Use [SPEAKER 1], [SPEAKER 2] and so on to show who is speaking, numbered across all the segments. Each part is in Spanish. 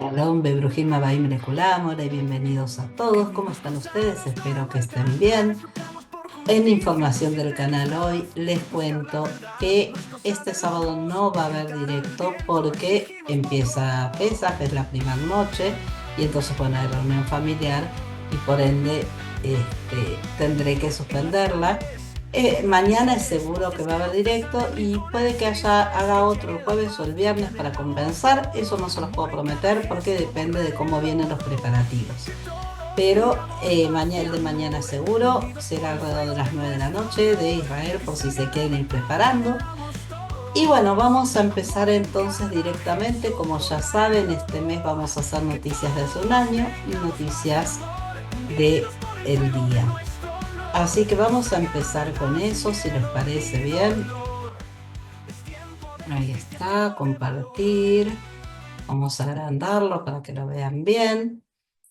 [SPEAKER 1] Shalom, Bebrujim Abaim Lekulam, hola y bienvenidos a todos. ¿Cómo están ustedes? Espero que estén bien. En información del canal hoy les cuento que este sábado no va a haber directo porque empieza Pesaj, es la primera noche, y entonces bueno, hay reunión familiar y por ende tendré que suspenderla. Mañana es seguro que va a haber directo y puede que haga otro el jueves o el viernes para compensar. Eso no se los puedo prometer porque depende de cómo vienen los preparativos. Pero el de mañana seguro será alrededor de las 9 de la noche de Israel por si se quieren ir preparando. Y bueno, vamos a empezar entonces directamente. Como ya saben, este mes vamos a hacer noticias de hace un año y noticias de el día. Así que vamos a empezar con eso, si les parece bien. Ahí está, compartir. Vamos a agrandarlo para que lo vean bien.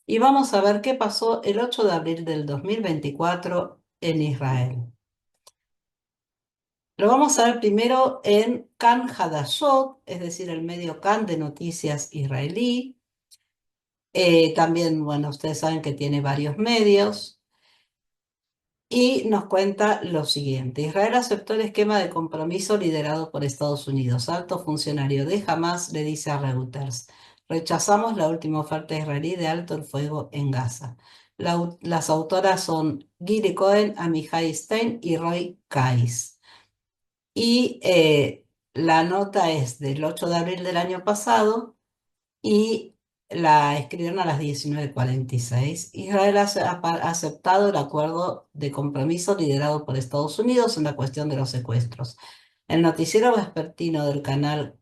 [SPEAKER 1] Y vamos a ver qué pasó el 8 de abril del 2024 en Israel. Lo vamos a ver primero en Kan Hadashot, es decir, el medio Kan de noticias israelí. También, bueno, ustedes saben que tiene varios medios. Y nos cuenta lo siguiente. Israel aceptó el esquema de compromiso liderado por Estados Unidos. Alto funcionario de Hamas le dice a Reuters: rechazamos la última oferta israelí de alto el fuego en Gaza. Las autoras son Gili Cohen, Amichai Stein y Roy Kais. Y la nota es del 8 de abril del año pasado y la escribieron a las 19:46. Israel ha aceptado el acuerdo de compromiso liderado por Estados Unidos en la cuestión de los secuestros. El noticiero vespertino del canal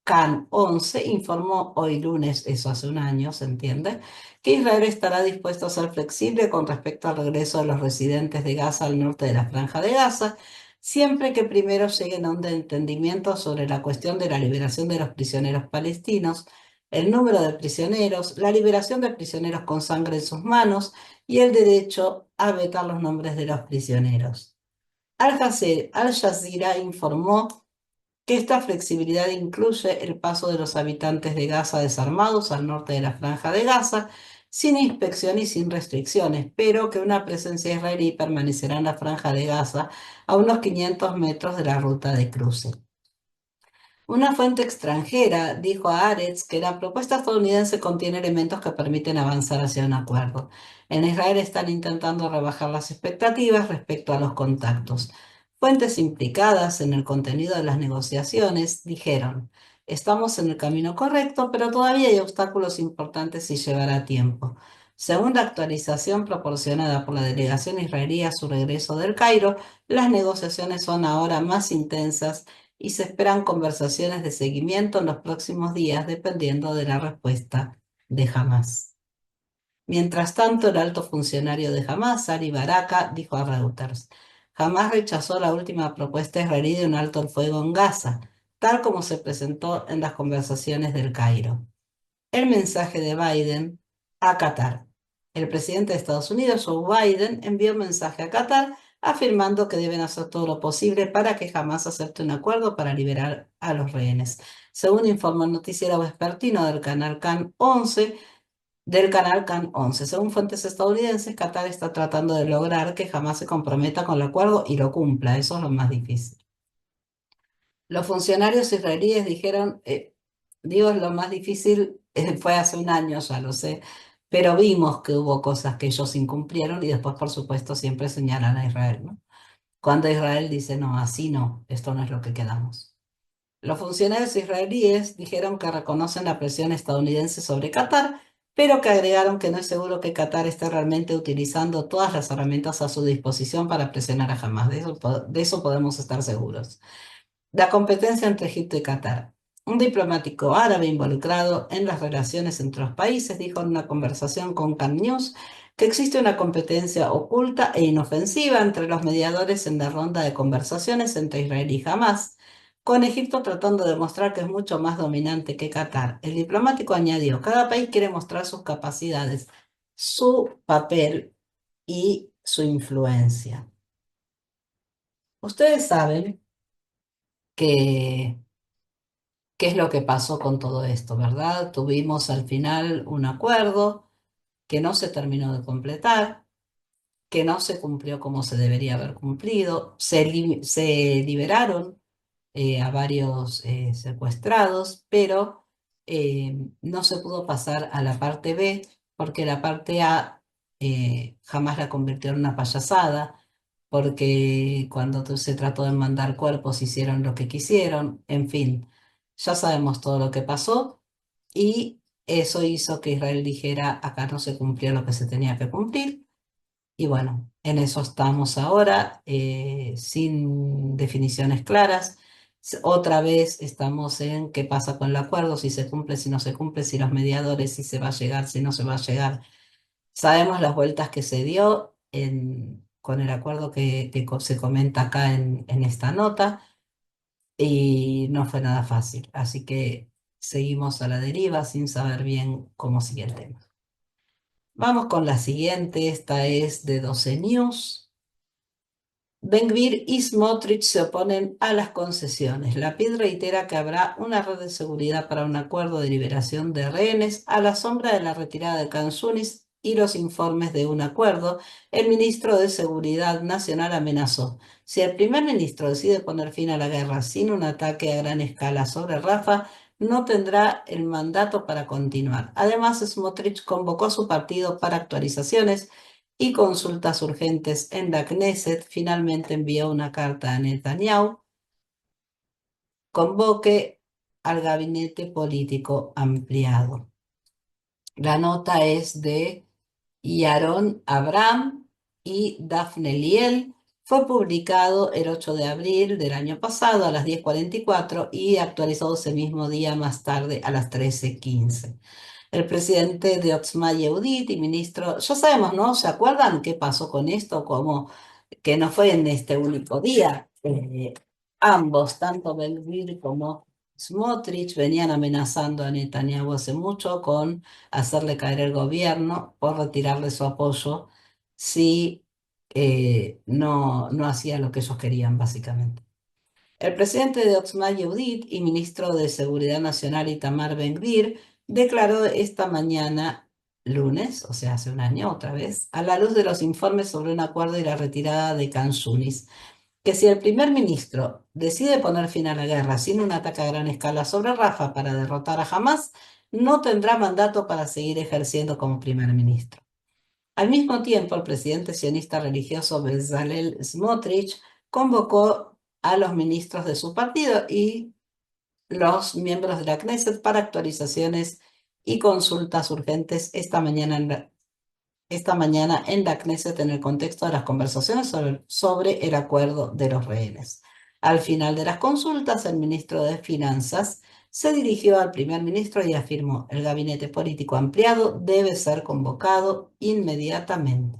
[SPEAKER 1] CAN 11 informó hoy lunes, eso hace un año, se entiende, que Israel estará dispuesto a ser flexible con respecto al regreso de los residentes de Gaza al norte de la Franja de Gaza, siempre que primero lleguen a un entendimiento sobre la cuestión de la liberación de los prisioneros palestinos, el número de prisioneros, la liberación de prisioneros con sangre en sus manos y el derecho a vetar los nombres de los prisioneros. Al Jazeera informó que esta flexibilidad incluye el paso de los habitantes de Gaza desarmados al norte de la Franja de Gaza, sin inspección y sin restricciones, pero que una presencia israelí permanecerá en la Franja de Gaza a unos 500 metros de la ruta de cruce. Una fuente extranjera dijo a Haaretz que la propuesta estadounidense contiene elementos que permiten avanzar hacia un acuerdo. En Israel están intentando rebajar las expectativas respecto a los contactos. Fuentes implicadas en el contenido de las negociaciones dijeron: estamos en el camino correcto, pero todavía hay obstáculos importantes y llevará tiempo. Según la actualización proporcionada por la delegación israelí a su regreso del Cairo, las negociaciones son ahora más intensas y se esperan conversaciones de seguimiento en los próximos días dependiendo de la respuesta de Hamas. Mientras tanto, el alto funcionario de Hamas, Ali Baraka, dijo a Reuters: Hamas rechazó la última propuesta israelí de un alto el fuego en Gaza, tal como se presentó en las conversaciones del Cairo. El mensaje de Biden a Qatar. El presidente de Estados Unidos, Joe Biden, envió un mensaje a Qatar afirmando que deben hacer todo lo posible para que jamás acepte un acuerdo para liberar a los rehenes. Según informó el noticiero vespertino del canal CAN 11. Según fuentes estadounidenses, Qatar está tratando de lograr que jamás se comprometa con el acuerdo y lo cumpla. Eso es lo más difícil. Los funcionarios israelíes dijeron, digo, lo más difícil fue hace un año, ya lo sé, pero vimos que hubo cosas que ellos incumplieron y después, por supuesto, siempre señalan a Israel, ¿no? Cuando Israel dice, no, así no, esto no es lo que quedamos. Los funcionarios israelíes dijeron que reconocen la presión estadounidense sobre Qatar, pero que agregaron que no es seguro que Qatar esté realmente utilizando todas las herramientas a su disposición para presionar a Hamas. De eso podemos estar seguros. La competencia entre Egipto y Qatar. Un diplomático árabe involucrado en las relaciones entre los países dijo en una conversación con Can News que existe una competencia oculta e inofensiva entre los mediadores en la ronda de conversaciones entre Israel y Hamas, con Egipto tratando de mostrar que es mucho más dominante que Qatar. El diplomático añadió: cada país quiere mostrar sus capacidades, su papel y su influencia. Ustedes saben que ¿Qué es lo que pasó con todo esto, verdad? Tuvimos al final un acuerdo que no se terminó de completar, que no se cumplió como se debería haber cumplido. Se liberaron a varios secuestrados, pero no se pudo pasar a la parte B porque la parte A jamás la convirtió en una payasada, porque cuando se trató de mandar cuerpos hicieron lo que quisieron, en fin, ya sabemos todo lo que pasó y eso hizo que Israel dijera, acá no se cumplió lo que se tenía que cumplir. Y bueno, en eso estamos ahora, sin definiciones claras. Otra vez estamos en qué pasa con el acuerdo, si se cumple, si no se cumple, si los mediadores, si se va a llegar, si no se va a llegar. Sabemos las vueltas que se dio con el acuerdo que se comenta acá en esta nota y no fue nada fácil. Así que seguimos a la deriva sin saber bien cómo sigue el tema. Vamos con la siguiente, esta es de 12 News. Ben-Gvir y Smotrich se oponen a las concesiones. Lapid reitera que habrá una red de seguridad para un acuerdo de liberación de rehenes a la sombra de la retirada de Khan Yunis y los informes de un acuerdo. El ministro de Seguridad Nacional amenazó: si el primer ministro decide poner fin a la guerra sin un ataque a gran escala sobre Rafah, no tendrá el mandato para continuar. Además, Smotrich convocó a su partido para actualizaciones y consultas urgentes en la Knesset. Finalmente envió una carta a Netanyahu: convoque al gabinete político ampliado. La nota es de Yaron Abraham y Daphne Liel. Fue publicado el 8 de abril del año pasado a las 10:44 y actualizado ese mismo día más tarde a las 13:15. El presidente de Otzma Yehudit y ministro, ya sabemos, ¿no? ¿Se acuerdan qué pasó con esto? Como que no fue en este único día. Ambos, tanto Ben-Gvir como Smotrich, venían amenazando a Netanyahu hace mucho con hacerle caer el gobierno por retirarle su apoyo si no hacía lo que ellos querían, básicamente. El presidente de Otzma Yehudit y ministro de Seguridad Nacional Itamar Ben-Gvir declaró esta mañana, lunes, o sea, hace un año otra vez, a la luz de los informes sobre un acuerdo y la retirada de Khan Yunis, que si el primer ministro decide poner fin a la guerra sin un ataque a gran escala sobre Rafah para derrotar a Hamas, no tendrá mandato para seguir ejerciendo como primer ministro. Al mismo tiempo, el presidente sionista religioso Bezalel Smotrich convocó a los ministros de su partido y los miembros de la Knesset para actualizaciones y consultas urgentes esta mañana en la Knesset en el contexto de las conversaciones sobre el acuerdo de los rehenes. Al final de las consultas, el ministro de Finanzas se dirigió al primer ministro y afirmó: el gabinete político ampliado debe ser convocado inmediatamente.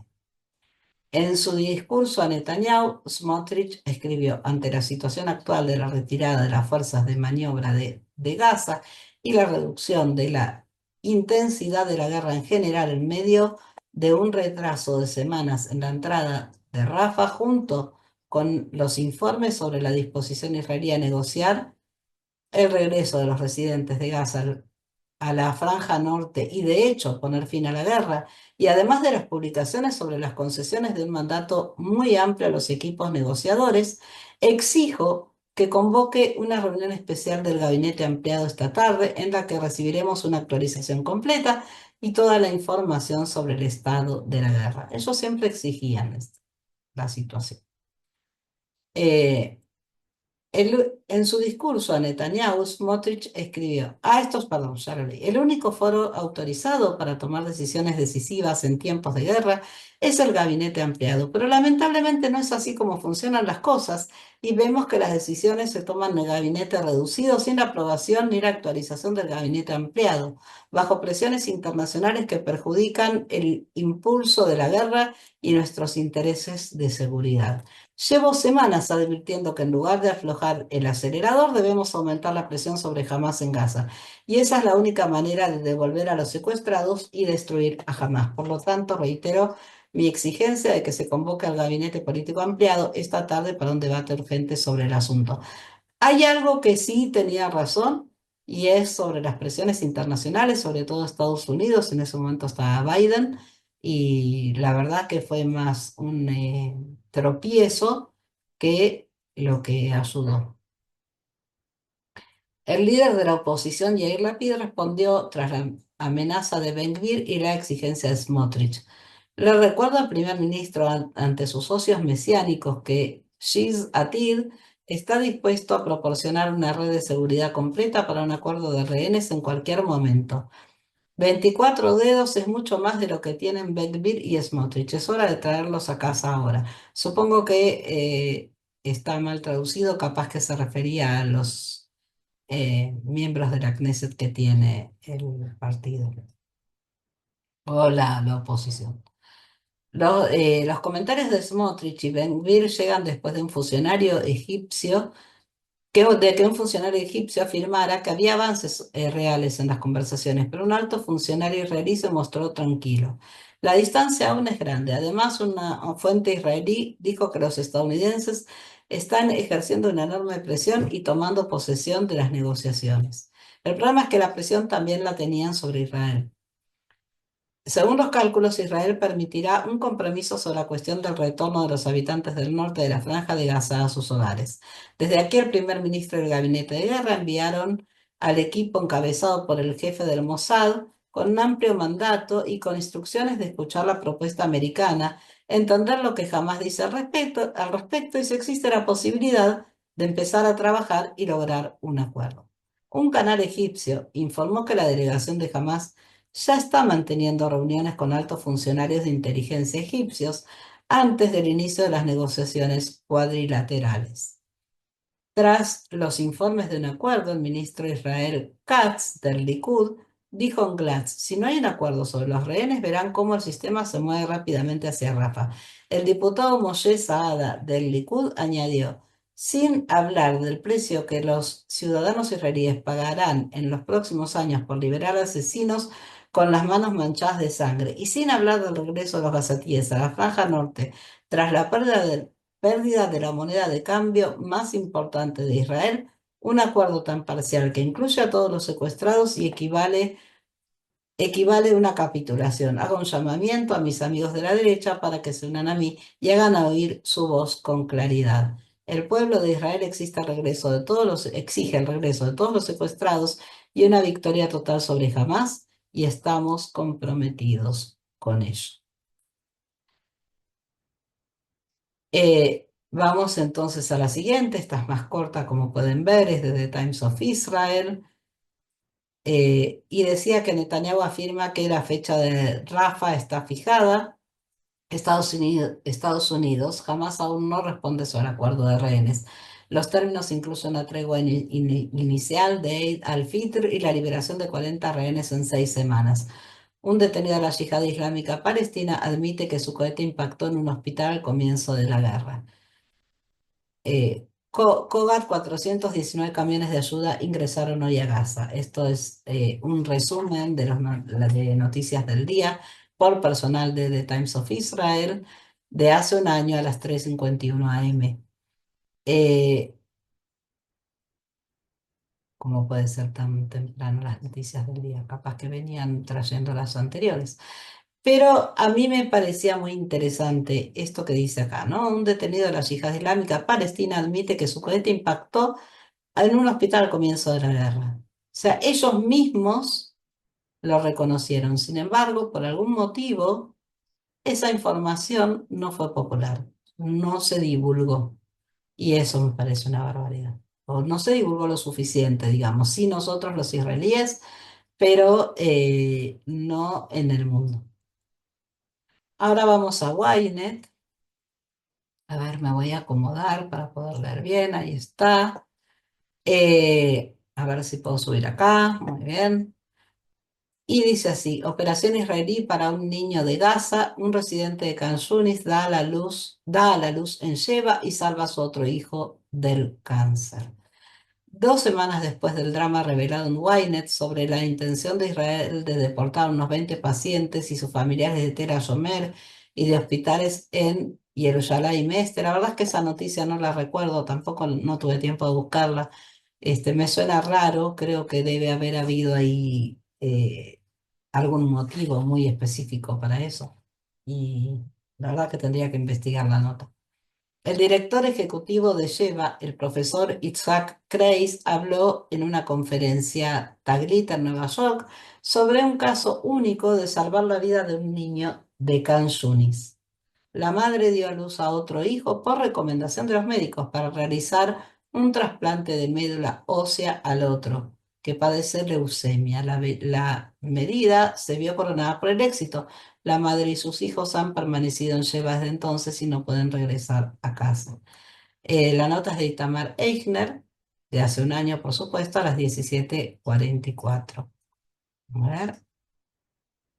[SPEAKER 1] En su discurso a Netanyahu, Smotrich escribió: ante la situación actual de la retirada de las fuerzas de maniobra de Gaza y la reducción de la intensidad de la guerra en general en medio de un retraso de semanas en la entrada de Rafah, junto con los informes sobre la disposición israelí a negociar el regreso de los residentes de Gaza a la franja norte y de hecho poner fin a la guerra, y además de las publicaciones sobre las concesiones de un mandato muy amplio a los equipos negociadores, exijo que convoque una reunión especial del gabinete ampliado esta tarde en la que recibiremos una actualización completa y toda la información sobre el estado de la guerra. Ellos siempre exigían la situación. Eh, en su discurso a Netanyahu, Smotrich escribió: perdón, ya lo leí. El único foro autorizado para tomar decisiones decisivas en tiempos de guerra es el gabinete ampliado, pero lamentablemente no es así como funcionan las cosas y vemos que las decisiones se toman en el gabinete reducido sin la aprobación ni la actualización del gabinete ampliado, bajo presiones internacionales que perjudican el impulso de la guerra y nuestros intereses de seguridad. Llevo semanas advirtiendo que en lugar de aflojar el acelerador debemos aumentar la presión sobre Hamas en Gaza. Y esa es la única manera de devolver a los secuestrados y destruir a Hamas. Por lo tanto, reitero mi exigencia de que se convoque al gabinete político ampliado esta tarde para un debate urgente sobre el asunto. Hay algo que sí tenía razón. y es sobre las presiones internacionales, sobre todo Estados Unidos. En ese momento estaba Biden, y la verdad que fue más un tropiezo que lo que ayudó. El líder de la oposición, Yair Lapid, respondió tras la amenaza de Ben-Gvir y la exigencia de Smotrich. Le recuerda al primer ministro ante sus socios mesiánicos que Shiz Atid está dispuesto a proporcionar una red de seguridad completa para un acuerdo de rehenes en cualquier momento. 24 dedos es mucho más de lo que tienen Ben-Gvir y Smotrich. Es hora de traerlos a casa ahora. Supongo que está mal traducido, capaz que se refería a los miembros de la Knesset que tiene el partido o la oposición. Los comentarios de Smotrich y Ben-Gvir llegan después de que un funcionario egipcio afirmara que había avances reales en las conversaciones, pero un alto funcionario israelí se mostró tranquilo. La distancia aún es grande. Además, una fuente israelí dijo que los estadounidenses están ejerciendo una enorme presión y tomando posesión de las negociaciones. El problema es que la presión también la tenían sobre Israel. Según los cálculos, Israel permitirá un compromiso sobre la cuestión del retorno de los habitantes del norte de la Franja de Gaza a sus hogares. Desde aquí, el primer ministro y el gabinete de guerra enviaron al equipo encabezado por el jefe del Mossad con un amplio mandato y con instrucciones de escuchar la propuesta americana, entender lo que jamás dice al respecto y si existe la posibilidad de empezar a trabajar y lograr un acuerdo. Un canal egipcio informó que la delegación de Hamas ya está manteniendo reuniones con altos funcionarios de inteligencia egipcios antes del inicio de las negociaciones cuadrilaterales. Tras los informes de un acuerdo, el ministro Israel Katz del Likud dijo en Glatz: si no hay un acuerdo sobre los rehenes, verán cómo el sistema se mueve rápidamente hacia Rafa. El diputado Moshe Saada del Likud añadió: sin hablar del precio que los ciudadanos israelíes pagarán en los próximos años por liberar asesinos con las manos manchadas de sangre, y sin hablar del regreso de los gazatíes a la franja norte tras la pérdida de la moneda de cambio más importante de Israel, un acuerdo tan parcial que incluye a todos los secuestrados y equivale a una capitulación. Hago un llamamiento a mis amigos de la derecha para que se unan a mí y hagan oír su voz con claridad. El pueblo de Israel exige el regreso de todos los secuestrados y una victoria total sobre Hamas, y estamos comprometidos con ello. Vamos entonces a la siguiente. Esta es más corta, como pueden ver, es de The Times of Israel. Y decía que Netanyahu afirma que la fecha de Rafa está fijada. Estados Unidos jamás aún no responde sobre el acuerdo de rehenes. Los términos incluyen una tregua inicial de Eid al-Fitr y la liberación de 40 rehenes en 6 semanas. Un detenido de la Yihad Islámica Palestina admite que su cohete impactó en un hospital al comienzo de la guerra. Cogat, 419 camiones de ayuda ingresaron hoy a Gaza. Esto es un resumen de las de noticias del día por personal de The Times of Israel de hace un año a las 3:51 am. ¿Cómo puede ser tan temprano las noticias del día? Capaz que venían trayendo las anteriores. Pero a mí me parecía muy interesante esto que dice acá, ¿no? Un detenido de la Yihad Islámica Palestina admite que su cohete impactó en un hospital al comienzo de la guerra. O sea, ellos mismos lo reconocieron. Sin embargo, por algún motivo, esa información no fue popular, no se divulgó. Y eso me parece una barbaridad. O no se divulgó lo suficiente, digamos. Sí, nosotros los israelíes, pero no en el mundo. Ahora vamos a Ynet. A ver, me voy a acomodar para poder leer bien. Ahí está. A ver si puedo subir acá. Muy bien. Y dice así: operación israelí para un niño de Gaza. Un residente de Khan Yunis da a la luz en Sheba y salva a su otro hijo del cáncer. 2 semanas después del drama revelado en Ynet sobre la intención de Israel de deportar a unos 20 pacientes y sus familiares de Tel HaShomer y de hospitales en Jerusalén Este, la verdad es que esa noticia no la recuerdo, tampoco no tuve tiempo de buscarla. Me suena raro, creo que debe haber habido ahí algún motivo muy específico para eso. Y la verdad que tendría que investigar la nota. El director ejecutivo de Lleva, el profesor Itzhak Kreis, habló en una conferencia Taglit en Nueva York sobre un caso único de salvar la vida de un niño de Can Yunis. La madre dio a luz a otro hijo por recomendación de los médicos para realizar un trasplante de médula ósea al otro, que padece leucemia. La medida se vio coronada por el éxito. La madre y sus hijos han permanecido en Sheba desde entonces y no pueden regresar a casa. La nota es de Itamar Eichner, de hace un año, por supuesto, a las 17:44. A ver.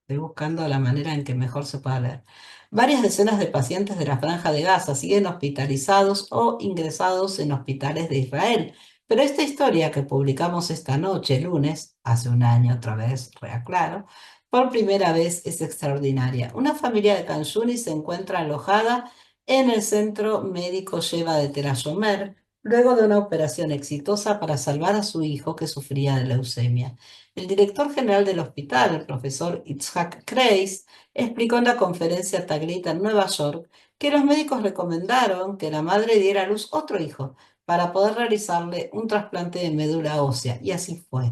[SPEAKER 1] Estoy buscando la manera en que mejor se pueda leer. Varias decenas de pacientes de la Franja de Gaza siguen hospitalizados o ingresados en hospitales de Israel. Pero esta historia que publicamos esta noche, lunes, hace un año otra vez, reaclaro, por primera vez es extraordinaria. Una familia de Canjuni se encuentra alojada en el centro médico Sheba de Tel Ashomer, luego de una operación exitosa para salvar a su hijo que sufría de leucemia. El director general del hospital, el profesor Itzhak Kreis, explicó en la conferencia Taglit en Nueva York que los médicos recomendaron que la madre diera a luz otro hijo para poder realizarle un trasplante de médula ósea, y así fue.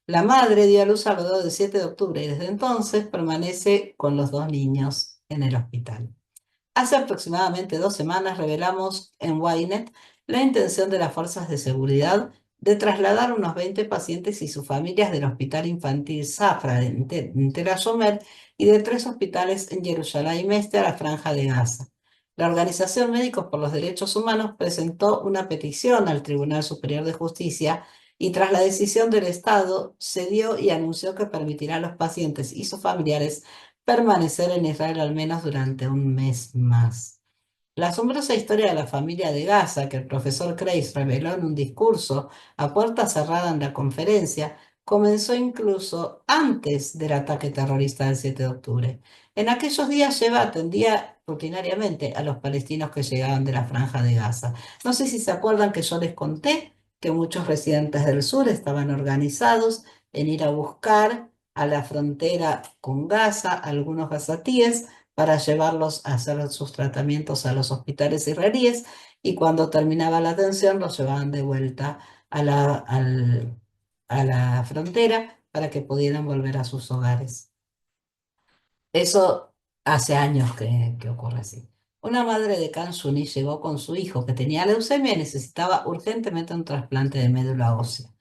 [SPEAKER 1] La madre dio a luz alrededor del 7 de octubre y desde entonces permanece con los dos niños en el hospital. Hace aproximadamente 2 semanas revelamos en Ynet la intención de las fuerzas de seguridad de trasladar unos 20 pacientes y sus familias del Hospital Infantil Safra en Tel Ashomer y de 3 hospitales en Jerusalén Este a la Franja de Gaza. La Organización Médicos por los Derechos Humanos presentó una petición al Tribunal Superior de Justicia y tras la decisión del Estado cedió y anunció que permitirá a los pacientes y sus familiares permanecer en Israel al menos durante un mes más. La asombrosa historia de la familia de Gaza, que el profesor Kreis reveló en un discurso a puerta cerrada en la conferencia, comenzó incluso antes del ataque terrorista del 7 de octubre. En aquellos días Sheba atendía rutinariamente a los palestinos que llegaban de la Franja de Gaza. No sé si se acuerdan que yo les conté que muchos residentes del sur estaban organizados en ir a buscar a la frontera con Gaza algunos gazatíes para llevarlos a hacer sus tratamientos a los hospitales israelíes y cuando terminaba la atención los llevaban de vuelta a la frontera para que pudieran volver a sus hogares. Eso hace años que ocurre así. Una madre de Can Yunis llegó con su hijo que tenía leucemia y necesitaba urgentemente un trasplante de médula ósea.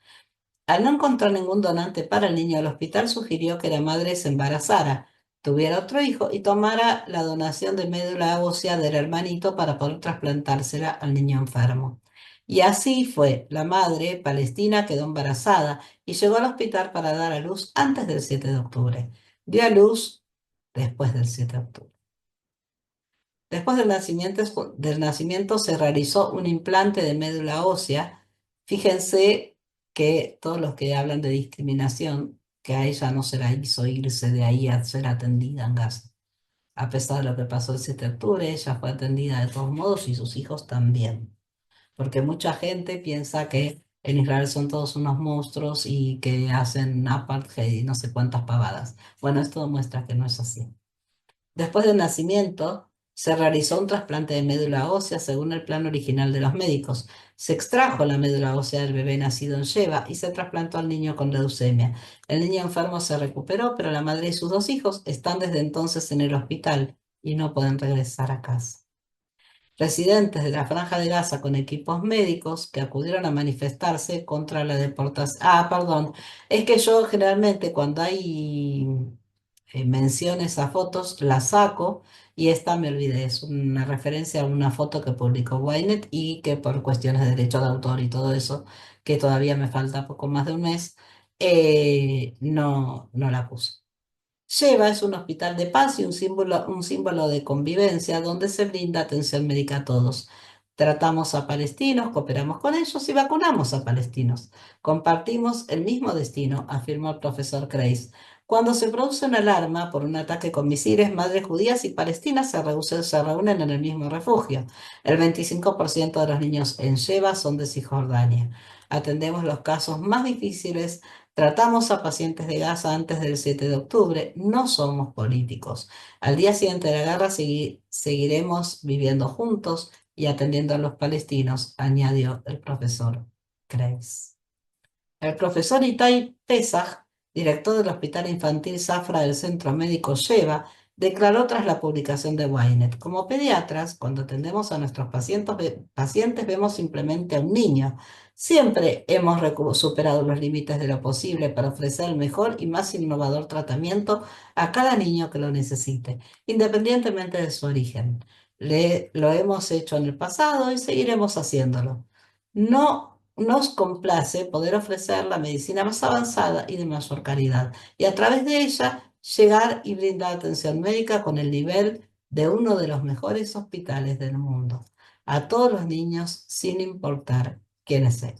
[SPEAKER 1] Al no encontrar ningún donante para el niño, el hospital sugirió que la madre se embarazara, tuviera otro hijo y tomara la donación de médula ósea del hermanito para poder trasplantársela al niño enfermo. Y así fue. La madre palestina quedó embarazada y llegó al hospital para dar a luz antes del 7 de octubre. Dio a luz después del 7 de octubre. Después del nacimiento se realizó un implante de médula ósea. Fíjense que todos los que hablan de discriminación, que a ella no se la hizo irse de ahí a ser atendida en Gaza. A pesar de lo que pasó el 7 de octubre, ella fue atendida de todos modos y sus hijos también. Porque mucha gente piensa que en Israel son todos unos monstruos y que hacen apartheid y no sé cuántas pavadas. Bueno, esto demuestra que no es así. Después del nacimiento, se realizó un trasplante de médula ósea según el plan original de los médicos. Se extrajo la médula ósea del bebé nacido en Sheba y se trasplantó al niño con leucemia. El niño enfermo se recuperó, pero la madre y sus dos hijos están desde entonces en el hospital y no pueden regresar a casa. Residentes de la Franja de Gaza con equipos médicos que acudieron a manifestarse contra la deportación. Ah, perdón, es que yo generalmente cuando hay menciones a fotos las saco y esta me olvidé, es una referencia a una foto que publicó Ynet y que por cuestiones de derecho de autor y todo eso, que todavía me falta poco más de un mes, no la puse. Sheba es un hospital de paz y un símbolo de convivencia donde se brinda atención médica a todos. Tratamos a palestinos, cooperamos con ellos y vacunamos a palestinos. Compartimos el mismo destino, afirmó el profesor Kreis. Cuando se produce una alarma por un ataque con misiles, madres judías y palestinas se reúnen en el mismo refugio. El 25% de los niños en Sheba son de Cisjordania. Atendemos los casos más difíciles, tratamos a pacientes de Gaza antes del 7 de octubre, no somos políticos. Al día siguiente de la guerra seguiremos viviendo juntos y atendiendo a los palestinos, añadió el profesor Kreis. El profesor Itai Pesach, director del Hospital Infantil Zafra del Centro Médico Sheba, declaró tras la publicación de Ynet: como pediatras, cuando atendemos a nuestros pacientes vemos simplemente a un niño. Siempre hemos superado los límites de lo posible para ofrecer el mejor y más innovador tratamiento a cada niño que lo necesite, independientemente de su origen. Lo hemos hecho en el pasado y seguiremos haciéndolo. No nos complace poder ofrecer la medicina más avanzada y de mayor calidad, y a través de ella llegar y brindar atención médica con el nivel de uno de los mejores hospitales del mundo, a todos los niños sin importar quiénes sean.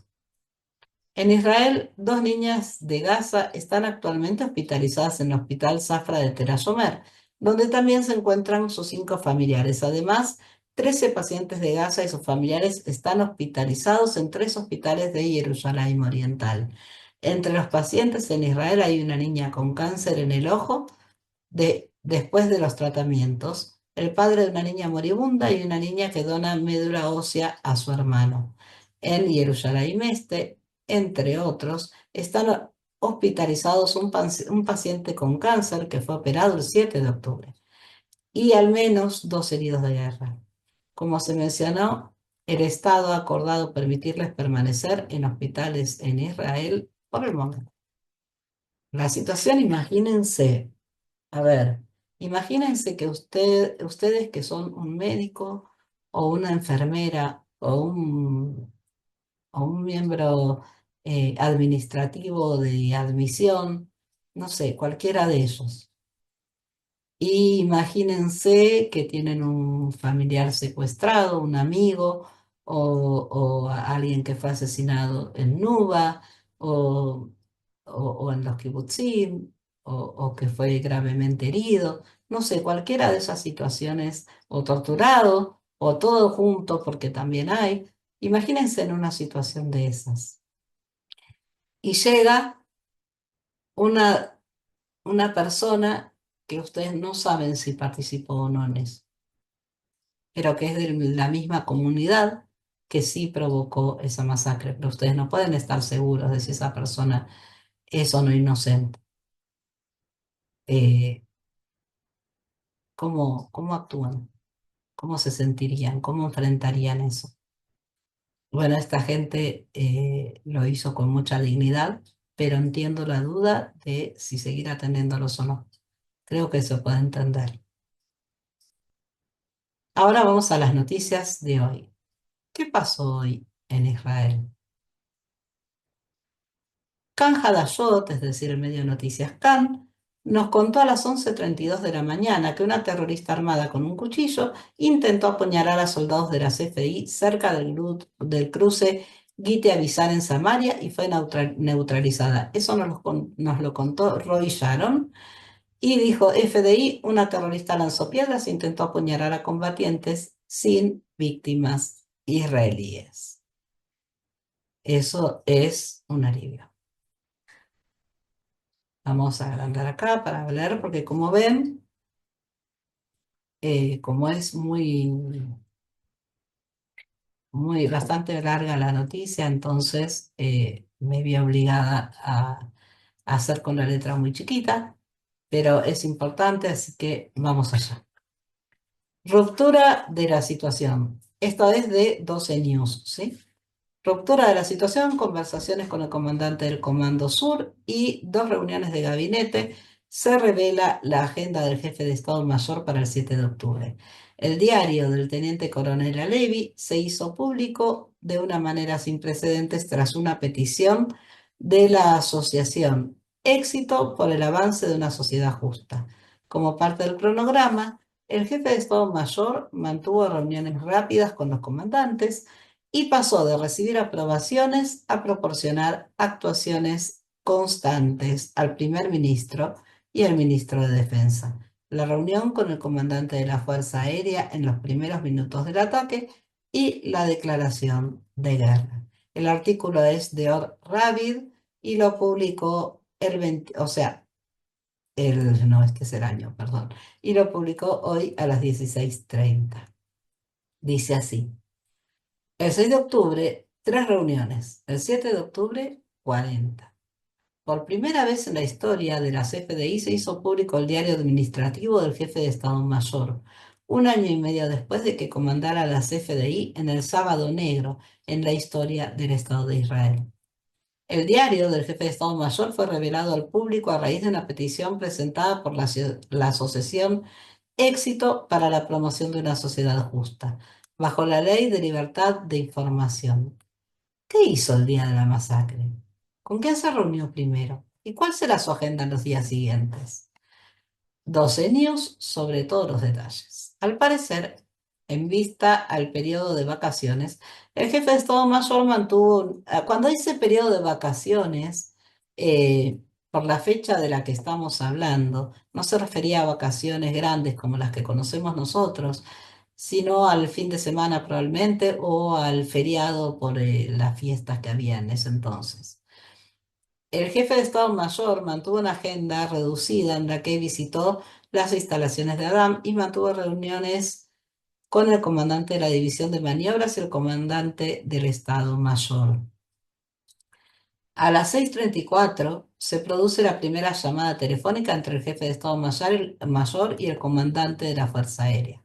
[SPEAKER 1] En Israel, dos niñas de Gaza están actualmente hospitalizadas en el Hospital Zafra de Tel Ashomer, donde también se encuentran sus 5 familiares. Además, 13 pacientes de Gaza y sus familiares están hospitalizados en 3 hospitales de Jerusalén Oriental. Entre los pacientes en Israel hay una niña con cáncer en el ojo después de los tratamientos, el padre de una niña moribunda y una niña que dona médula ósea a su hermano. En Jerusalén Este, entre otros, están hospitalizados un paciente con cáncer que fue operado el 7 de octubre y al menos 2 heridos de guerra. Como se mencionó, el Estado ha acordado permitirles permanecer en hospitales en Israel por el momento. La situación, imagínense. A ver, imagínense que ustedes que son un médico o una enfermera o un miembro administrativo de admisión, no sé, cualquiera de ellos. Y imagínense que tienen un familiar secuestrado, un amigo o alguien que fue asesinado en Nuba o, o en los kibutzim o que fue gravemente herido, no sé, cualquiera de esas situaciones, o torturado o todo junto porque también hay. Imagínense en una situación de esas. Y llega una, una persona que ustedes no saben si participó o no en eso, pero que es de la misma comunidad que sí provocó esa masacre. Pero ustedes no pueden estar seguros de si esa persona es o no inocente. Eh, ¿cómo actúan? ¿Cómo se sentirían? ¿Cómo enfrentarían eso? Bueno, esta gente lo hizo con mucha dignidad, pero entiendo la duda de si seguir atendiéndolos o no. Creo que se puede entender. Ahora vamos a las noticias de hoy. ¿Qué pasó hoy en Israel? Kan Hadashot, es decir, el medio de noticias Kan, nos contó a las 11:32 de la mañana que una terrorista armada con un cuchillo intentó apuñalar a soldados de la CFI cerca del cruce Gite Avisar en Samaria y fue neutralizada. Eso nos lo contó Roy Sharon y dijo: FDI, una terrorista lanzó piedras e intentó apuñalar a combatientes sin víctimas israelíes. Eso es un alivio. Vamos a agrandar acá para leer, porque como ven, como es bastante larga la noticia, entonces me vi obligada a hacer con la letra muy chiquita, pero es importante, así que vamos allá. Ruptura de la situación. Esta es de 12 News, ¿sí? Ruptura de la situación, conversaciones con el comandante del Comando Sur y 2 reuniones de gabinete. Se revela la agenda del jefe de Estado Mayor para el 7 de octubre. El diario del teniente coronel Alevi se hizo público de una manera sin precedentes tras una petición de la asociación Éxito por el avance de una sociedad justa. Como parte del cronograma, el jefe de Estado Mayor mantuvo reuniones rápidas con los comandantes y pasó de recibir aprobaciones a proporcionar actuaciones constantes al primer ministro y al ministro de Defensa. La reunión con el comandante de la Fuerza Aérea en los primeros minutos del ataque y la declaración de guerra. El artículo es de Or Ravid y lo publicó el 20, o sea, no, este es el año, perdón, y lo publicó hoy a las 16:30. Dice así: el 6 de octubre, 3 reuniones. El 7 de octubre, 40. Por primera vez en la historia de las FDI se hizo público el diario administrativo del jefe de Estado Mayor, un año y medio después de que comandara las FDI en el Sábado Negro en la historia del Estado de Israel. El diario del jefe de Estado Mayor fue revelado al público a raíz de una petición presentada por la Asociación Éxito para la Promoción de una Sociedad Justa, bajo la Ley de Libertad de Información. ¿Qué hizo el día de la masacre? ¿Con quién se reunió primero? ¿Y cuál será su agenda en los días siguientes? 12 News sobre todos los detalles. Al parecer, en vista al periodo de vacaciones, el jefe de Estado Mayor mantuvo, cuando dice periodo de vacaciones, por la fecha de la que estamos hablando, no se refería a vacaciones grandes como las que conocemos nosotros, sino al fin de semana probablemente o al feriado por las fiestas que había en ese entonces. El jefe de Estado Mayor mantuvo una agenda reducida en la que visitó las instalaciones de Adam y mantuvo reuniones con el comandante de la División de Maniobras y el comandante del Estado Mayor. A las 6:34 se produce la primera llamada telefónica entre el jefe de Estado Mayor y el comandante de la Fuerza Aérea.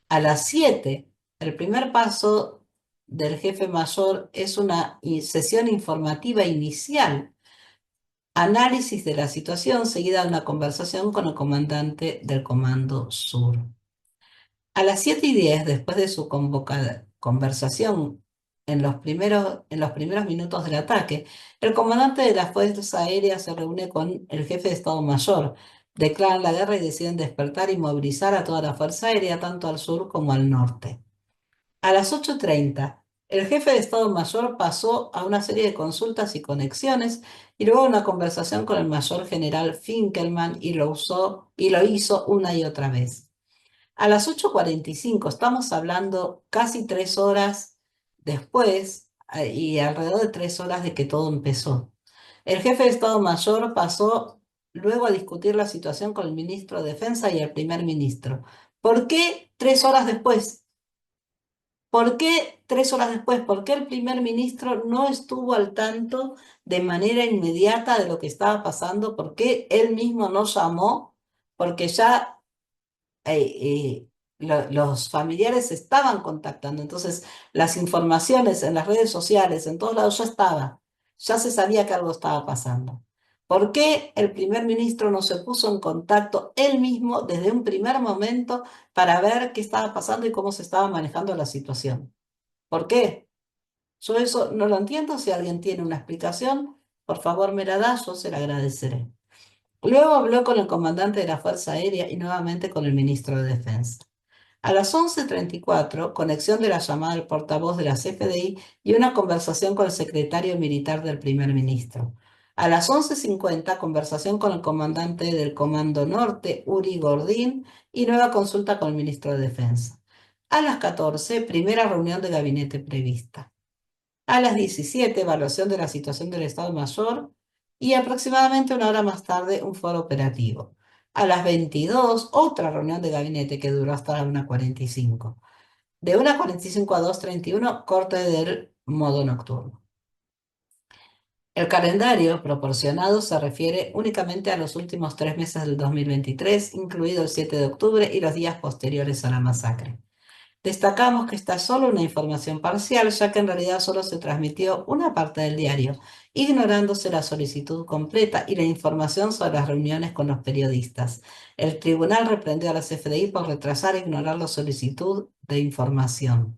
[SPEAKER 1] A las 7, el primer paso del jefe mayor es una sesión informativa inicial, análisis de la situación, seguida de una conversación con el comandante del Comando Sur. A las 7:10, después de su conversación en los primeros minutos del ataque, el comandante de la Fuerza Aérea se reúne con el jefe de Estado Mayor, declaran la guerra y deciden despertar y movilizar a toda la Fuerza Aérea, tanto al sur como al norte. A las 8:30, el jefe de Estado Mayor pasó a una serie de consultas y conexiones y luego a una conversación con el mayor general Finkelman y lo hizo una y otra vez. A las 8:45, estamos hablando casi 3 horas después y alrededor de 3 horas de que todo empezó. El jefe de Estado Mayor pasó luego a discutir la situación con el ministro de Defensa y el primer ministro. ¿Por qué 3 horas después? ¿Por qué 3 horas después? ¿Por qué el primer ministro no estuvo al tanto de manera inmediata de lo que estaba pasando? ¿Por qué él mismo no llamó? Porque ya los familiares se estaban contactando. Entonces, las informaciones en las redes sociales, en todos lados, ya se sabía que algo estaba pasando. ¿Por qué el primer ministro no se puso en contacto él mismo desde un primer momento para ver qué estaba pasando y cómo se estaba manejando la situación? ¿Por qué? Yo eso no lo entiendo. Si alguien tiene una explicación, por favor me la da, yo se la agradeceré. Luego habló con el comandante de la Fuerza Aérea y nuevamente con el ministro de Defensa. A las 11:34, conexión de la llamada del portavoz de la CFDI y una conversación con el secretario militar del primer ministro. A las 11:50, conversación con el comandante del Comando Norte, Uri Gordín, y nueva consulta con el ministro de Defensa. A las 14, primera reunión de gabinete prevista. A las 17, evaluación de la situación del Estado Mayor y aproximadamente una hora más tarde, un foro operativo. A las 22, otra reunión de gabinete que duró hasta la 1:45. De 1:45 a 2:31, corte del modo nocturno. El calendario proporcionado se refiere únicamente a los últimos 3 meses del 2023, incluido el 7 de octubre y los días posteriores a la masacre. Destacamos que esta es solo una información parcial, ya que en realidad solo se transmitió una parte del diario, ignorándose la solicitud completa y la información sobre las reuniones con los periodistas. El tribunal reprendió a la CFDI por retrasar e ignorar la solicitud de información.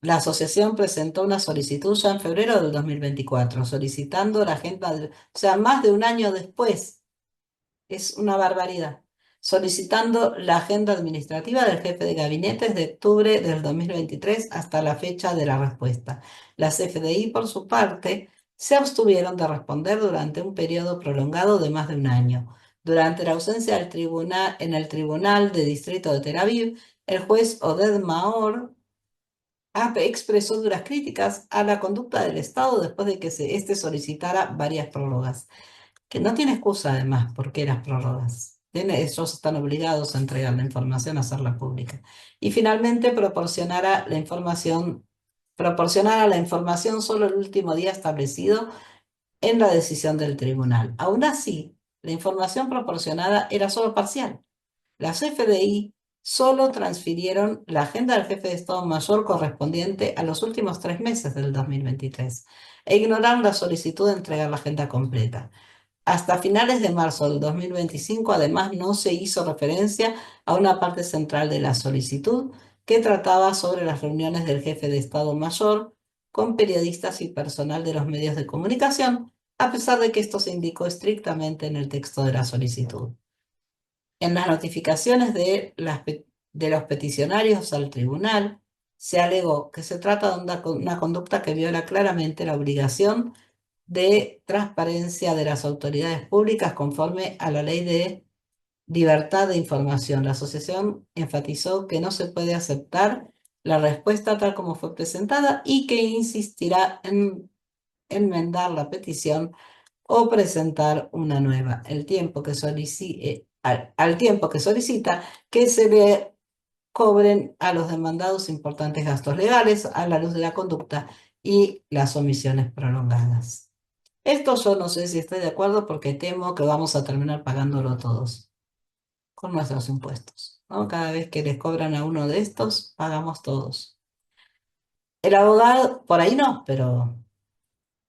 [SPEAKER 1] La asociación presentó una solicitud ya en febrero del 2024, solicitando la agenda, o sea, más de un año después. Es una barbaridad. Solicitando la agenda administrativa del jefe de gabinete desde octubre del 2023 hasta la fecha de la respuesta. Las FDI, por su parte, se abstuvieron de responder durante un periodo prolongado de más de un año. Durante la ausencia del tribunal, en el Tribunal de Distrito de Tel Aviv, el juez Oded Maor expresó duras críticas a la conducta del Estado después de que este solicitara varias prórrogas, que no tiene excusa además porque las prórrogas. Ellos están obligados a entregar la información, a hacerla pública. Y finalmente proporcionara la información solo el último día establecido en la decisión del tribunal. Aún así, la información proporcionada era solo parcial. Las FDI solo transfirieron la agenda del jefe de Estado Mayor correspondiente a los últimos 3 meses del 2023 e ignoraron la solicitud de entregar la agenda completa. Hasta finales de marzo del 2025, además, no se hizo referencia a una parte central de la solicitud que trataba sobre las reuniones del jefe de Estado Mayor con periodistas y personal de los medios de comunicación, a pesar de que esto se indicó estrictamente en el texto de la solicitud. En las notificaciones de los peticionarios al tribunal, se alegó que se trata de una conducta que viola claramente la obligación de transparencia de las autoridades públicas conforme a la Ley de Libertad de Información. La asociación enfatizó que no se puede aceptar la respuesta tal como fue presentada y que insistirá en enmendar la petición o presentar una nueva, al tiempo que solicita que se le cobren a los demandados importantes gastos legales a la luz de la conducta y las omisiones prolongadas. Esto yo no sé si estoy de acuerdo porque temo que vamos a terminar pagándolo todos con nuestros impuestos, ¿no? Cada vez que les cobran a uno de estos, pagamos todos. El abogado, por ahí no, pero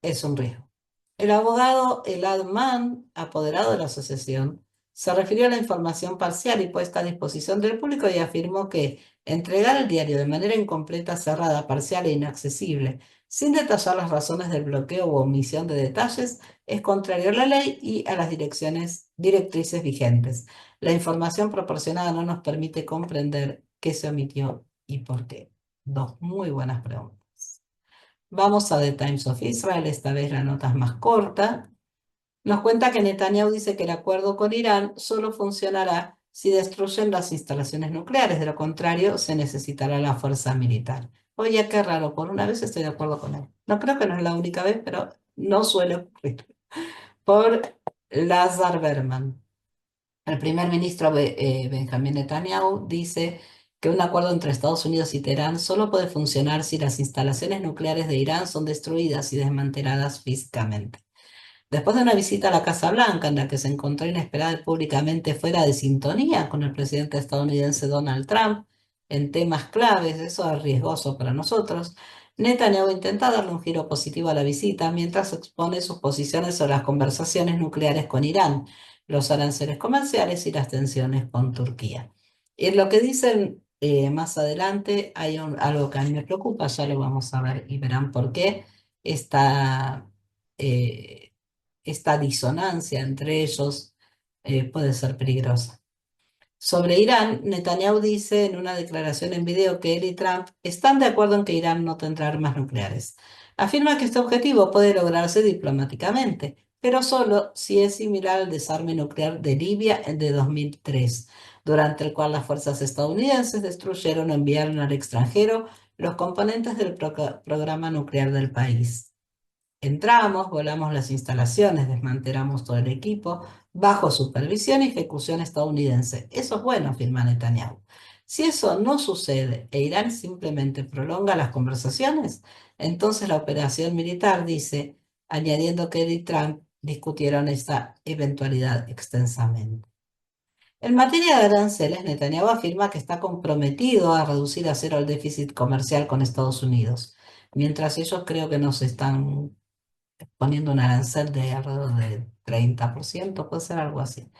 [SPEAKER 1] es un riesgo. El abogado Elad Mann, apoderado de la asociación, se refirió a la información parcial y puesta a disposición del público y afirmó que entregar el diario de manera incompleta, cerrada, parcial e inaccesible, sin detallar las razones del bloqueo u omisión de detalles, es contrario a la ley y a las directrices vigentes. La información proporcionada no nos permite comprender qué se omitió y por qué. Dos muy buenas preguntas. Vamos a The Times of Israel, esta vez la nota es más corta. Nos cuenta que Netanyahu dice que el acuerdo con Irán solo funcionará si destruyen las instalaciones nucleares, de lo contrario se necesitará la fuerza militar. Oye, qué raro, por una vez estoy de acuerdo con él. No creo que no es la única vez, pero no suele ocurrir. Por Lazar Berman. El primer ministro Benjamin Netanyahu dice que un acuerdo entre Estados Unidos y Teherán solo puede funcionar si las instalaciones nucleares de Irán son destruidas y desmanteladas físicamente. Después de una visita a la Casa Blanca, en la que se encontró inesperada y públicamente fuera de sintonía con el presidente estadounidense Donald Trump en temas claves, eso es riesgoso para nosotros, Netanyahu intenta darle un giro positivo a la visita mientras expone sus posiciones sobre las conversaciones nucleares con Irán, los aranceles comerciales y las tensiones con Turquía. Y en lo que dicen más adelante hay algo que a mí me preocupa, ya lo vamos a ver y verán por qué. Esta, eh, esta disonancia entre ellos puede ser peligrosa. Sobre Irán, Netanyahu dice en una declaración en video que él y Trump están de acuerdo en que Irán no tendrá armas nucleares. Afirma que este objetivo puede lograrse diplomáticamente, pero solo si es similar al desarme nuclear de Libia de 2003, durante el cual las fuerzas estadounidenses destruyeron o enviaron al extranjero los componentes del programa nuclear del país. Entramos, volamos las instalaciones, desmantelamos todo el equipo, bajo supervisión y ejecución estadounidense. Eso es bueno, afirma Netanyahu. Si eso no sucede e Irán simplemente prolonga las conversaciones, entonces la operación militar, dice, añadiendo que él y Trump discutieron esta eventualidad extensamente. En materia de aranceles, Netanyahu afirma que está comprometido a reducir a cero el déficit comercial con Estados Unidos, mientras ellos creo que nos están poniendo un arancel de alrededor de 30%, puede ser algo así.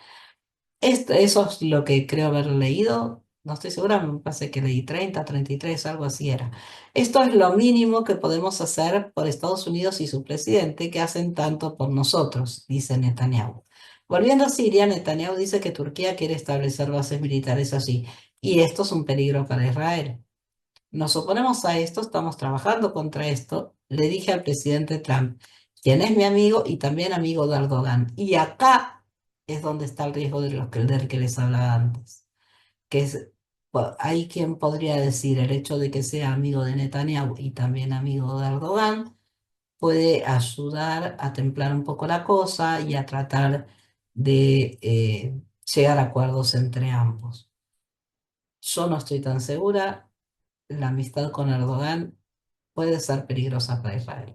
[SPEAKER 1] Eso es lo que creo haber leído, no estoy segura, me parece que leí 30, 33, algo así era. Esto es lo mínimo que podemos hacer por Estados Unidos y su presidente, que hacen tanto por nosotros, dice Netanyahu. Volviendo a Siria, Netanyahu dice que Turquía quiere establecer bases militares allí, y esto es un peligro para Israel. Nos oponemos a esto, estamos trabajando contra esto, le dije al presidente Trump, quien es mi amigo y también amigo de Erdogan. Y acá es donde está el riesgo del que les hablaba antes, que es Hay quien podría decir el hecho de que sea amigo de Netanyahu y también amigo de Erdogan puede ayudar a templar un poco la cosa y a tratar de llegar a acuerdos entre ambos. Yo no estoy tan segura. La amistad con Erdogan puede ser peligrosa para Israel.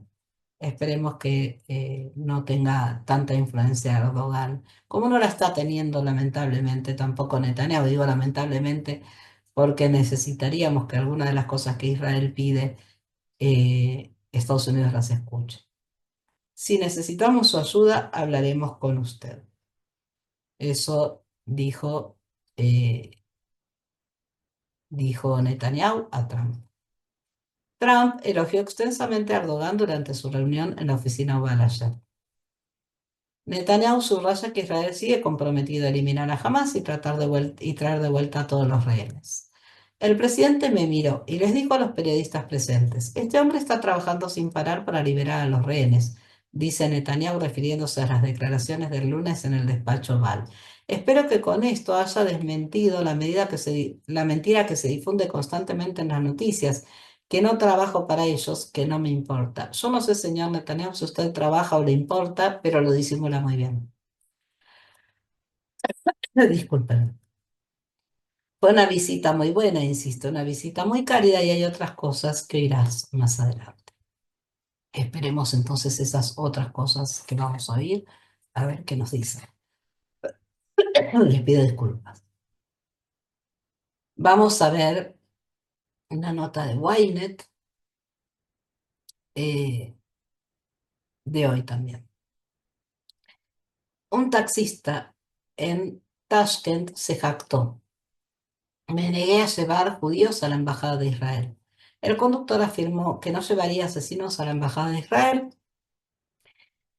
[SPEAKER 1] Esperemos que no tenga tanta influencia Erdogan, como no la está teniendo lamentablemente tampoco Netanyahu. Digo lamentablemente porque necesitaríamos que algunas de las cosas que Israel pide, Estados Unidos las escuche. Si necesitamos su ayuda, hablaremos con usted. Eso dijo Netanyahu a Trump. Trump elogió extensamente a Erdogan durante su reunión en la oficina Oval ayer. Netanyahu subraya que Israel sigue comprometido a eliminar a Hamas y traer de vuelta a todos los rehenes. El presidente me miró y les dijo a los periodistas presentes: este hombre está trabajando sin parar para liberar a los rehenes, dice Netanyahu refiriéndose a las declaraciones del lunes en el despacho Oval. Espero que con esto haya desmentido la mentira que se difunde constantemente en las noticias, que no trabajo para ellos, que no me importa. Yo no sé, señor Netanyahu, si usted trabaja o le importa, pero lo disimula muy bien. Disculpen. Fue una visita muy buena, insisto, una visita muy cálida y hay otras cosas que oirás más adelante. Esperemos entonces esas otras cosas que vamos a oír, a ver qué nos dice. Les pido disculpas. Vamos a ver una nota de Ynet eh, de hoy también. Un taxista en Tashkent se jactó: me negué a llevar judíos a la embajada de Israel. El conductor afirmó que no llevaría asesinos a la embajada de Israel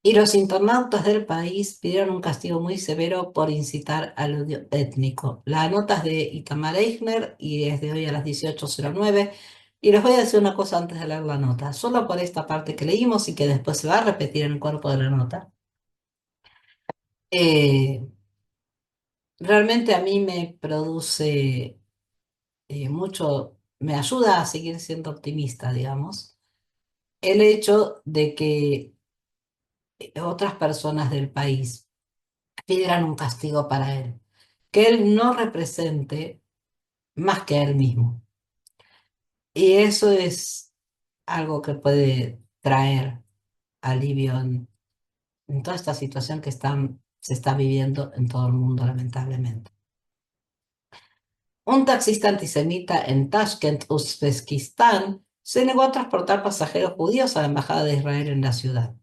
[SPEAKER 1] y los internautas del país pidieron un castigo muy severo por incitar al odio étnico. La nota es de Itamar Eichner y es de hoy a las 18:09. Y les voy a decir una cosa antes de leer la nota, solo por esta parte que leímos y que después se va a repetir en el cuerpo de la nota. Eh, Realmente a mí me produce mucho, me ayuda a seguir siendo optimista, digamos, el hecho de que otras personas del país pidieran un castigo para él, que él no represente más que a él mismo. Y eso es algo que puede traer alivio en toda esta situación que se está viviendo en todo el mundo, lamentablemente. Un taxista antisemita en Tashkent, Uzbekistán, se negó a transportar pasajeros judíos a la embajada de Israel en la ciudad.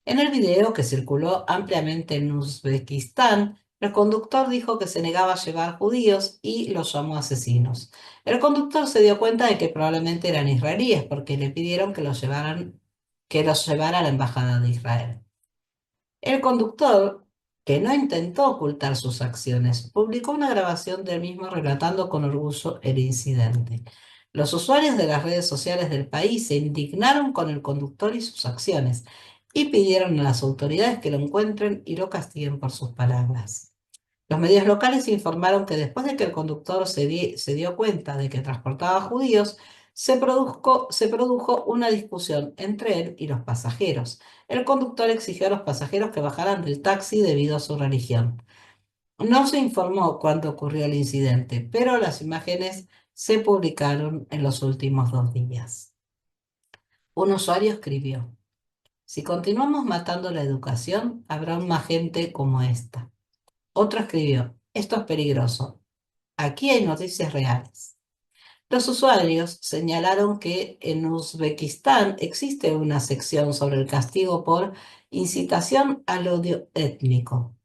[SPEAKER 1] En el video, que circuló ampliamente en Uzbekistán, el conductor dijo que se negaba a llevar judíos y los llamó asesinos. El conductor se dio cuenta de que probablemente eran israelíes porque le pidieron que los llevara a la embajada de Israel. El conductor, que no intentó ocultar sus acciones, publicó una grabación del mismo relatando con orgullo el incidente. Los usuarios de las redes sociales del país se indignaron con el conductor y sus acciones y pidieron a las autoridades que lo encuentren y lo castiguen por sus palabras. Los medios locales informaron que después de que el conductor se dio cuenta de que transportaba judíos, se produjo una discusión entre él y los pasajeros. El conductor exigió a los pasajeros que bajaran del taxi debido a su religión. No se informó cuándo ocurrió el incidente, pero las imágenes se publicaron en los últimos 2 días. Un usuario escribió: si continuamos matando la educación, habrá aún más gente como esta. Otro escribió: esto es peligroso. Aquí hay noticias reales. Los usuarios señalaron que en Uzbekistán existe una sección sobre el castigo por incitación al odio étnico.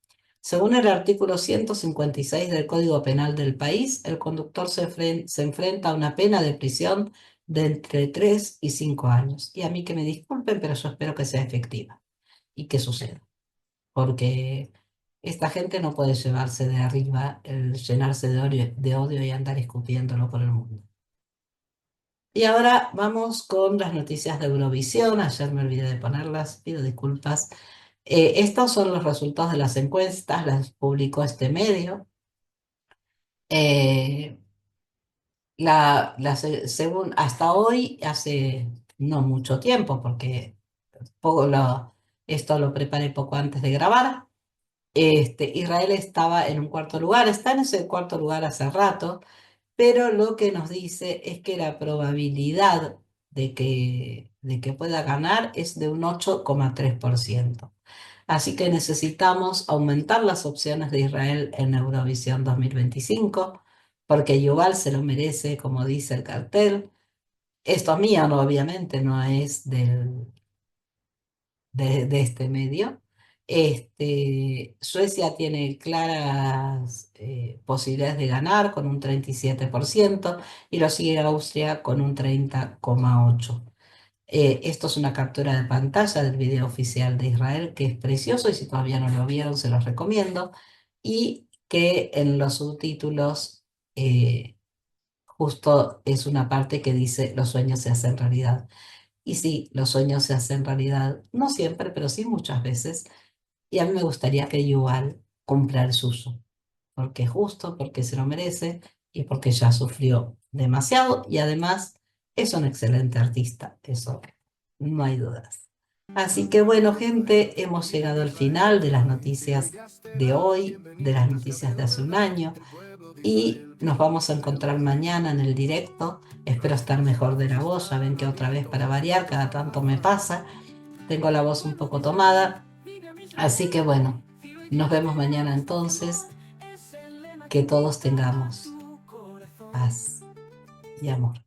[SPEAKER 1] Según el artículo 156 del Código Penal del país, el conductor se enfrenta a una pena de prisión de entre 3 y 5 años. Y a mí que me disculpen, pero yo espero que sea efectiva y que suceda, porque esta gente no puede llevarse de arriba el llenarse de odio y andar escupiéndolo por el mundo. Y ahora vamos con las noticias de Eurovisión. Ayer me olvidé de ponerlas, pido disculpas. Estos son los resultados de las encuestas, las publicó este medio. Eh, Según hasta hoy, hace no mucho tiempo, porque poco esto lo preparé poco antes de grabar. Israel estaba en un cuarto lugar, está en ese cuarto lugar hace rato, pero lo que nos dice es que la probabilidad de que pueda ganar es de un 8,3%. Así que necesitamos aumentar las opciones de Israel en Eurovisión 2025, porque Yuval se lo merece, como dice el cartel. Esto es mío, no, obviamente, no es de este medio. Suecia tiene claras posibilidades de ganar con un 37% y lo sigue Austria con un 30,8%. Esto es una captura de pantalla del video oficial de Israel, que es precioso y si todavía no lo vieron, se los recomiendo. Y que en los subtítulos justo es una parte que dice los sueños se hacen realidad. Y sí, los sueños se hacen realidad, no siempre, pero sí muchas veces. Y a mí me gustaría que Yuval cumpla el suyo, porque es justo, porque se lo merece y porque ya sufrió demasiado y además es un excelente artista, eso no hay dudas. Así que bueno, gente, hemos llegado al final de las noticias de hoy, de las noticias de hace un año y nos vamos a encontrar mañana en el directo. Espero estar mejor de la voz, ya ven que otra vez para variar, cada tanto me pasa, tengo la voz un poco tomada, así que bueno, nos vemos mañana entonces, que todos tengamos paz y amor.